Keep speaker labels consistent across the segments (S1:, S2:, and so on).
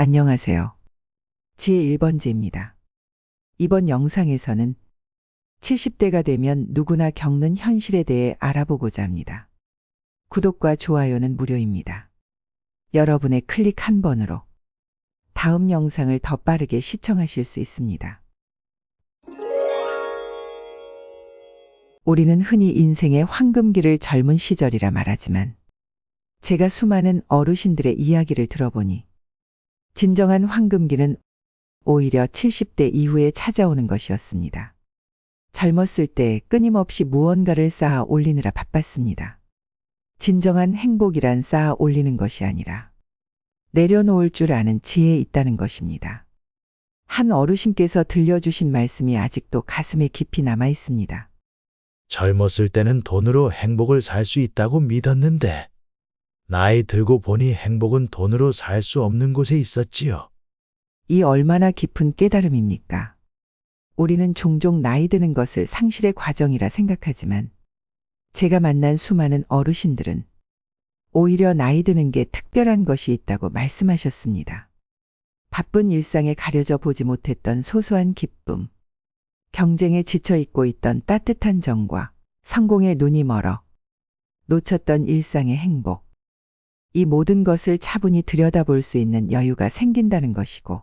S1: 안녕하세요. 제1번지입니다. 이번 영상에서는 70대가 되면 누구나 겪는 현실에 대해 알아보고자 합니다. 구독과 좋아요는 무료입니다. 여러분의 클릭 한 번으로 다음 영상을 더 빠르게 시청하실 수 있습니다. 우리는 흔히 인생의 황금기를 젊은 시절이라 말하지만 제가 수많은 어르신들의 이야기를 들어보니 진정한 황금기는 오히려 70대 이후에 찾아오는 것이었습니다. 젊었을 때 끊임없이 무언가를 쌓아 올리느라 바빴습니다. 진정한 행복이란 쌓아 올리는 것이 아니라 내려놓을 줄 아는 지혜에 있다는 것입니다. 한 어르신께서 들려주신 말씀이 아직도 가슴에 깊이 남아 있습니다.
S2: 젊었을 때는 돈으로 행복을 살 수 있다고 믿었는데, 나이 들고 보니 행복은 돈으로 살 수 없는 곳에 있었지요.
S1: 이 얼마나 깊은 깨달음입니까? 우리는 종종 나이 드는 것을 상실의 과정이라 생각하지만 제가 만난 수많은 어르신들은 오히려 나이 드는 게 특별한 것이 있다고 말씀하셨습니다. 바쁜 일상에 가려져 보지 못했던 소소한 기쁨, 경쟁에 지쳐 있고 있던 따뜻한 정과 성공에 눈이 멀어 놓쳤던 일상의 행복, 이 모든 것을 차분히 들여다볼 수 있는 여유가 생긴다는 것이고,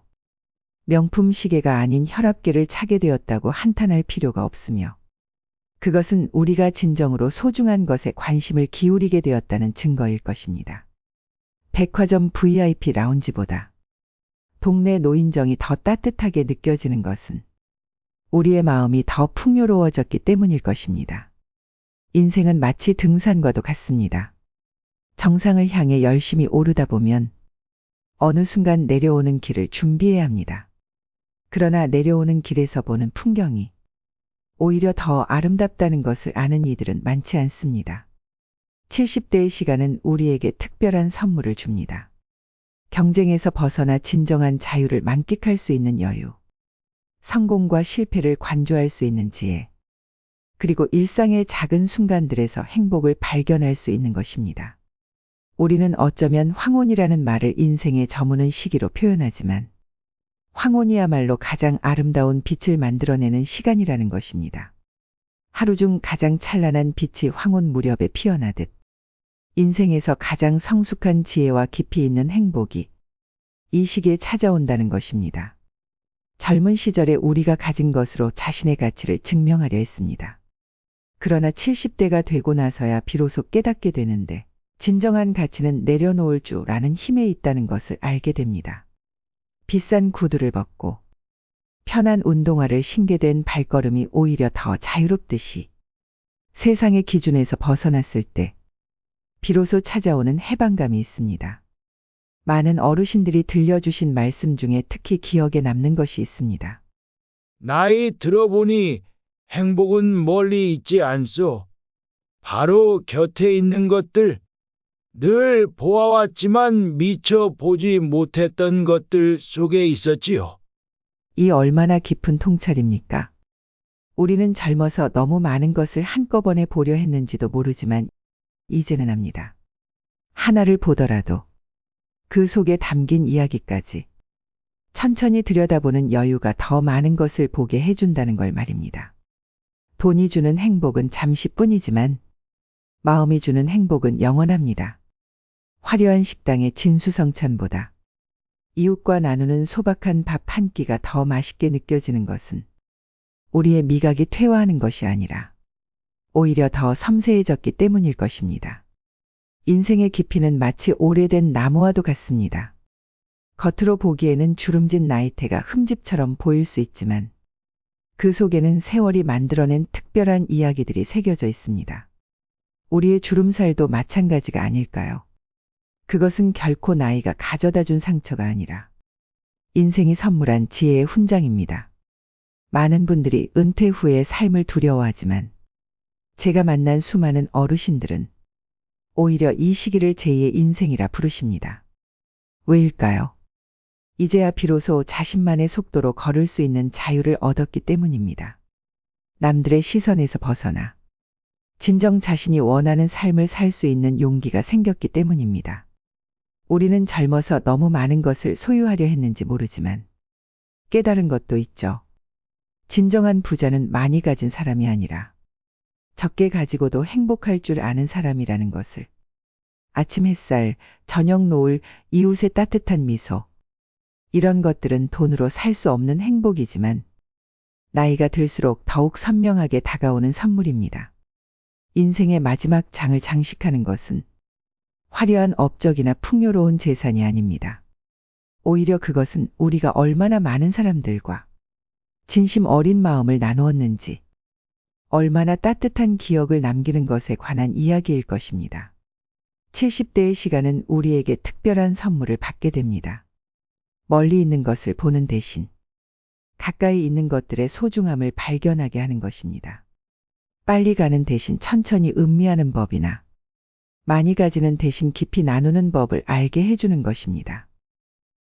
S1: 명품 시계가 아닌 혈압계를 차게 되었다고 한탄할 필요가 없으며, 그것은 우리가 진정으로 소중한 것에 관심을 기울이게 되었다는 증거일 것입니다. 백화점 VIP 라운지보다 동네 노인정이 더 따뜻하게 느껴지는 것은 우리의 마음이 더 풍요로워졌기 때문일 것입니다. 인생은 마치 등산과도 같습니다. 정상을 향해 열심히 오르다 보면 어느 순간 내려오는 길을 준비해야 합니다. 그러나 내려오는 길에서 보는 풍경이 오히려 더 아름답다는 것을 아는 이들은 많지 않습니다. 70대의 시간은 우리에게 특별한 선물을 줍니다. 경쟁에서 벗어나 진정한 자유를 만끽할 수 있는 여유, 성공과 실패를 관조할 수 있는 지혜, 그리고 일상의 작은 순간들에서 행복을 발견할 수 있는 것입니다. 우리는 어쩌면 황혼이라는 말을 인생에 저무는 시기로 표현하지만 황혼이야말로 가장 아름다운 빛을 만들어내는 시간이라는 것입니다. 하루 중 가장 찬란한 빛이 황혼 무렵에 피어나듯 인생에서 가장 성숙한 지혜와 깊이 있는 행복이 이 시기에 찾아온다는 것입니다. 젊은 시절에 우리가 가진 것으로 자신의 가치를 증명하려 했습니다. 그러나 70대가 되고 나서야 비로소 깨닫게 되는데, 진정한 가치는 내려놓을 줄 아는 힘에 있다는 것을 알게 됩니다. 비싼 구두를 벗고 편한 운동화를 신게 된 발걸음이 오히려 더 자유롭듯이 세상의 기준에서 벗어났을 때 비로소 찾아오는 해방감이 있습니다. 많은 어르신들이 들려주신 말씀 중에 특히 기억에 남는 것이 있습니다.
S2: 나이 들어보니 행복은 멀리 있지 않소. 바로 곁에 있는 것들, 늘 보아왔지만 미처 보지 못했던 것들 속에 있었지요.
S1: 이 얼마나 깊은 통찰입니까? 우리는 젊어서 너무 많은 것을 한꺼번에 보려 했는지도 모르지만 이제는 압니다. 하나를 보더라도 그 속에 담긴 이야기까지 천천히 들여다보는 여유가 더 많은 것을 보게 해준다는 걸 말입니다. 돈이 주는 행복은 잠시뿐이지만 마음이 주는 행복은 영원합니다. 화려한 식당의 진수성찬보다 이웃과 나누는 소박한 밥 한 끼가 더 맛있게 느껴지는 것은 우리의 미각이 퇴화하는 것이 아니라 오히려 더 섬세해졌기 때문일 것입니다. 인생의 깊이는 마치 오래된 나무와도 같습니다. 겉으로 보기에는 주름진 나이테가 흠집처럼 보일 수 있지만 그 속에는 세월이 만들어낸 특별한 이야기들이 새겨져 있습니다. 우리의 주름살도 마찬가지가 아닐까요? 그것은 결코 나이가 가져다 준 상처가 아니라 인생이 선물한 지혜의 훈장입니다. 많은 분들이 은퇴 후의 삶을 두려워하지만 제가 만난 수많은 어르신들은 오히려 이 시기를 제2의 인생이라 부르십니다. 왜일까요? 이제야 비로소 자신만의 속도로 걸을 수 있는 자유를 얻었기 때문입니다. 남들의 시선에서 벗어나 진정 자신이 원하는 삶을 살 수 있는 용기가 생겼기 때문입니다. 우리는 젊어서 너무 많은 것을 소유하려 했는지 모르지만 깨달은 것도 있죠. 진정한 부자는 많이 가진 사람이 아니라 적게 가지고도 행복할 줄 아는 사람이라는 것을. 아침 햇살, 저녁 노을, 이웃의 따뜻한 미소. 이런 것들은 돈으로 살 수 없는 행복이지만 나이가 들수록 더욱 선명하게 다가오는 선물입니다. 인생의 마지막 장을 장식하는 것은 화려한 업적이나 풍요로운 재산이 아닙니다. 오히려 그것은 우리가 얼마나 많은 사람들과 진심 어린 마음을 나누었는지, 얼마나 따뜻한 기억을 남기는 것에 관한 이야기일 것입니다. 70대의 시간은 우리에게 특별한 선물을 받게 됩니다. 멀리 있는 것을 보는 대신 가까이 있는 것들의 소중함을 발견하게 하는 것입니다. 빨리 가는 대신 천천히 음미하는 법이나 많이 가지는 대신 깊이 나누는 법을 알게 해주는 것입니다.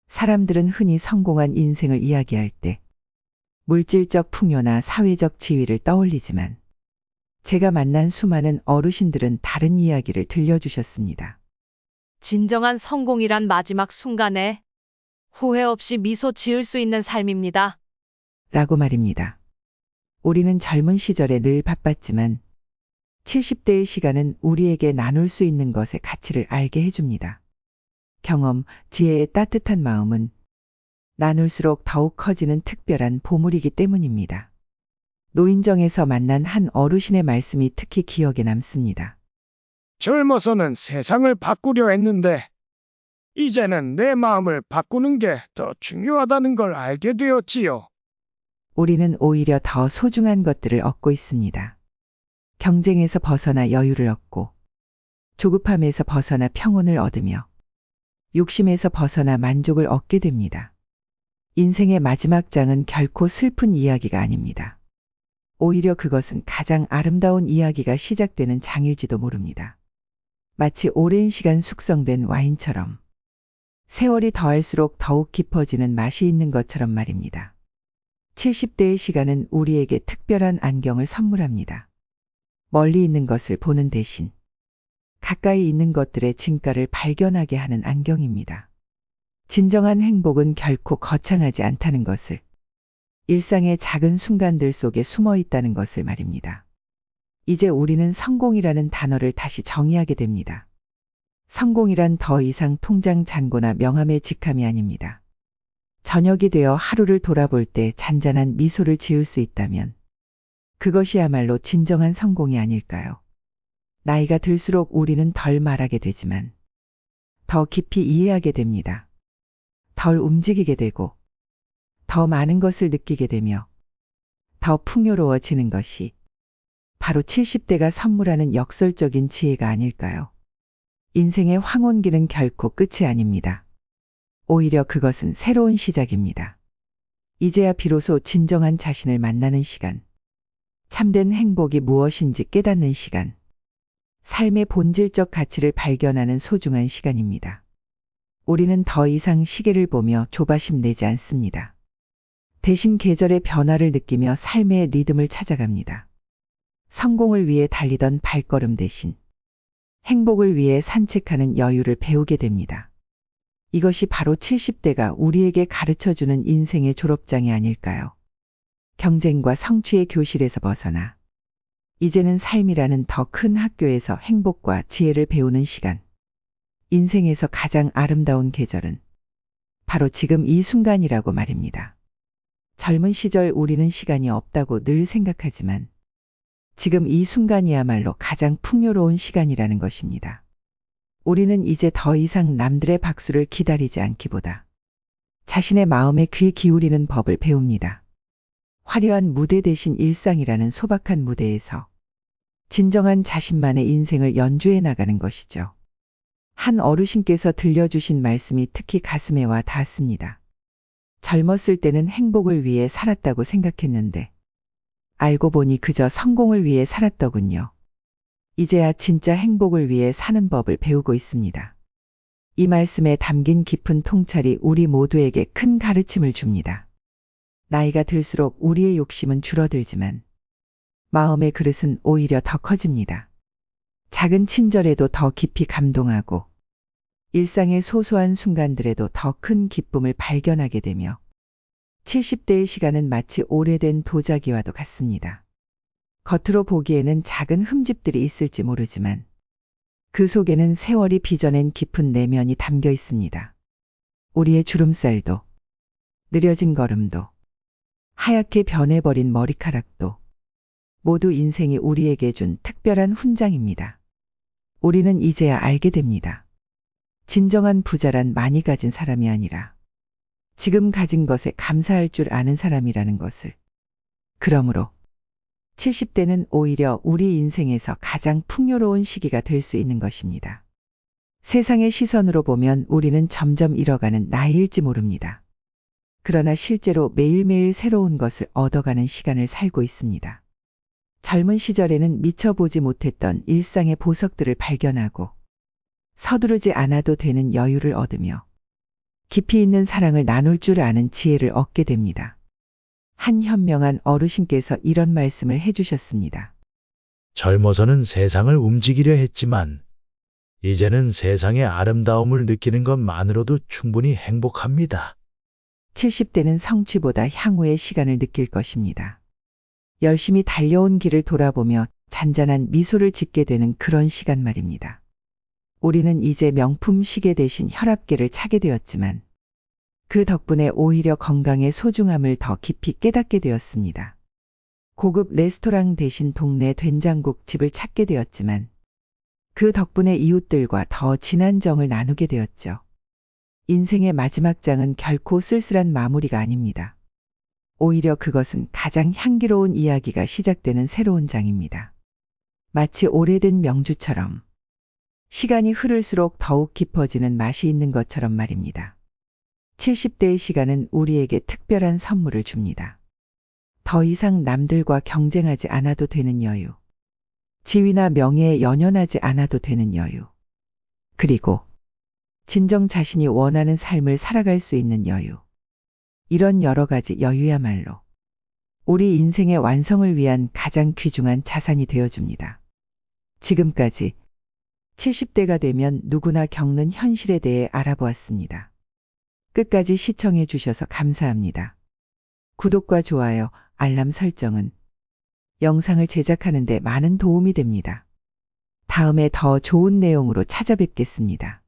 S1: 사람들은 흔히 성공한 인생을 이야기할 때 물질적 풍요나 사회적 지위를 떠올리지만 제가 만난 수많은 어르신들은 다른 이야기를 들려주셨습니다.
S3: 진정한 성공이란 마지막 순간에 후회 없이 미소 지을 수 있는 삶입니다.
S1: 라고 말입니다. 우리는 젊은 시절에 늘 바빴지만 70대의 시간은 우리에게 나눌 수 있는 것의 가치를 알게 해줍니다. 경험, 지혜의 따뜻한 마음은 나눌수록 더욱 커지는 특별한 보물이기 때문입니다. 노인정에서 만난 한 어르신의 말씀이 특히 기억에 남습니다.
S4: 젊어서는 세상을 바꾸려 했는데 이제는 내 마음을 바꾸는 게 더 중요하다는 걸 알게 되었지요.
S1: 우리는 오히려 더 소중한 것들을 얻고 있습니다. 경쟁에서 벗어나 여유를 얻고, 조급함에서 벗어나 평온을 얻으며, 욕심에서 벗어나 만족을 얻게 됩니다. 인생의 마지막 장은 결코 슬픈 이야기가 아닙니다. 오히려 그것은 가장 아름다운 이야기가 시작되는 장일지도 모릅니다. 마치 오랜 시간 숙성된 와인처럼 세월이 더할수록 더욱 깊어지는 맛이 있는 것처럼 말입니다. 70대의 시간은 우리에게 특별한 안경을 선물합니다. 멀리 있는 것을 보는 대신 가까이 있는 것들의 진가를 발견하게 하는 안경입니다. 진정한 행복은 결코 거창하지 않다는 것을, 일상의 작은 순간들 속에 숨어 있다는 것을 말입니다. 이제 우리는 성공이라는 단어를 다시 정의하게 됩니다. 성공이란 더 이상 통장 잔고나 명함의 직함이 아닙니다. 저녁이 되어 하루를 돌아볼 때 잔잔한 미소를 지을 수 있다면 그것이야말로 진정한 성공이 아닐까요? 나이가 들수록 우리는 덜 말하게 되지만 더 깊이 이해하게 됩니다. 덜 움직이게 되고 더 많은 것을 느끼게 되며 더 풍요로워지는 것이 바로 70대가 선물하는 역설적인 지혜가 아닐까요? 인생의 황혼기는 결코 끝이 아닙니다. 오히려 그것은 새로운 시작입니다. 이제야 비로소 진정한 자신을 만나는 시간, 참된 행복이 무엇인지 깨닫는 시간, 삶의 본질적 가치를 발견하는 소중한 시간입니다. 우리는 더 이상 시계를 보며 조바심 내지 않습니다. 대신 계절의 변화를 느끼며 삶의 리듬을 찾아갑니다. 성공을 위해 달리던 발걸음 대신 행복을 위해 산책하는 여유를 배우게 됩니다. 이것이 바로 70대가 우리에게 가르쳐주는 인생의 졸업장이 아닐까요? 경쟁과 성취의 교실에서 벗어나 이제는 삶이라는 더 큰 학교에서 행복과 지혜를 배우는 시간. 인생에서 가장 아름다운 계절은 바로 지금 이 순간이라고 말입니다. 젊은 시절 우리는 시간이 없다고 늘 생각하지만 지금 이 순간이야말로 가장 풍요로운 시간이라는 것입니다. 우리는 이제 더 이상 남들의 박수를 기다리지 않기보다 자신의 마음에 귀 기울이는 법을 배웁니다. 화려한 무대 대신 일상이라는 소박한 무대에서 진정한 자신만의 인생을 연주해 나가는 것이죠. 한 어르신께서 들려주신 말씀이 특히 가슴에 와 닿았습니다. 젊었을 때는 행복을 위해 살았다고 생각했는데 알고 보니 그저 성공을 위해 살았더군요. 이제야 진짜 행복을 위해 사는 법을 배우고 있습니다. 이 말씀에 담긴 깊은 통찰이 우리 모두에게 큰 가르침을 줍니다. 나이가 들수록 우리의 욕심은 줄어들지만 마음의 그릇은 오히려 더 커집니다. 작은 친절에도 더 깊이 감동하고 일상의 소소한 순간들에도 더 큰 기쁨을 발견하게 되며 70대의 시간은 마치 오래된 도자기와도 같습니다. 겉으로 보기에는 작은 흠집들이 있을지 모르지만 그 속에는 세월이 빚어낸 깊은 내면이 담겨 있습니다. 우리의 주름살도, 느려진 걸음도, 하얗게 변해버린 머리카락도 모두 인생이 우리에게 준 특별한 훈장입니다. 우리는 이제야 알게 됩니다. 진정한 부자란 많이 가진 사람이 아니라 지금 가진 것에 감사할 줄 아는 사람이라는 것을. 그러므로 70대는 오히려 우리 인생에서 가장 풍요로운 시기가 될 수 있는 것입니다. 세상의 시선으로 보면 우리는 점점 잃어가는 나이일지 모릅니다. 그러나 실제로 매일매일 새로운 것을 얻어가는 시간을 살고 있습니다. 젊은 시절에는 미처 보지 못했던 일상의 보석들을 발견하고 서두르지 않아도 되는 여유를 얻으며 깊이 있는 사랑을 나눌 줄 아는 지혜를 얻게 됩니다. 한 현명한 어르신께서 이런 말씀을 해주셨습니다.
S2: 젊어서는 세상을 움직이려 했지만 이제는 세상의 아름다움을 느끼는 것만으로도 충분히 행복합니다.
S1: 70대는 성취보다 향후의 시간을 느낄 것입니다. 열심히 달려온 길을 돌아보며 잔잔한 미소를 짓게 되는 그런 시간 말입니다. 우리는 이제 명품 시계 대신 혈압계를 차게 되었지만 그 덕분에 오히려 건강의 소중함을 더 깊이 깨닫게 되었습니다. 고급 레스토랑 대신 동네 된장국 집을 찾게 되었지만 그 덕분에 이웃들과 더 진한 정을 나누게 되었죠. 인생의 마지막 장은 결코 쓸쓸한 마무리가 아닙니다. 오히려 그것은 가장 향기로운 이야기가 시작되는 새로운 장입니다. 마치 오래된 명주처럼 시간이 흐를수록 더욱 깊어지는 맛이 있는 것처럼 말입니다. 70대의 시간은 우리에게 특별한 선물을 줍니다. 더 이상 남들과 경쟁하지 않아도 되는 여유. 지위나 명예에 연연하지 않아도 되는 여유. 그리고 진정 자신이 원하는 삶을 살아갈 수 있는 여유. 이런 여러 가지 여유야말로 우리 인생의 완성을 위한 가장 귀중한 자산이 되어줍니다. 지금까지 70대가 되면 누구나 겪는 현실에 대해 알아보았습니다. 끝까지 시청해 주셔서 감사합니다. 구독과 좋아요, 알람 설정은 영상을 제작하는 데 많은 도움이 됩니다. 다음에 더 좋은 내용으로 찾아뵙겠습니다.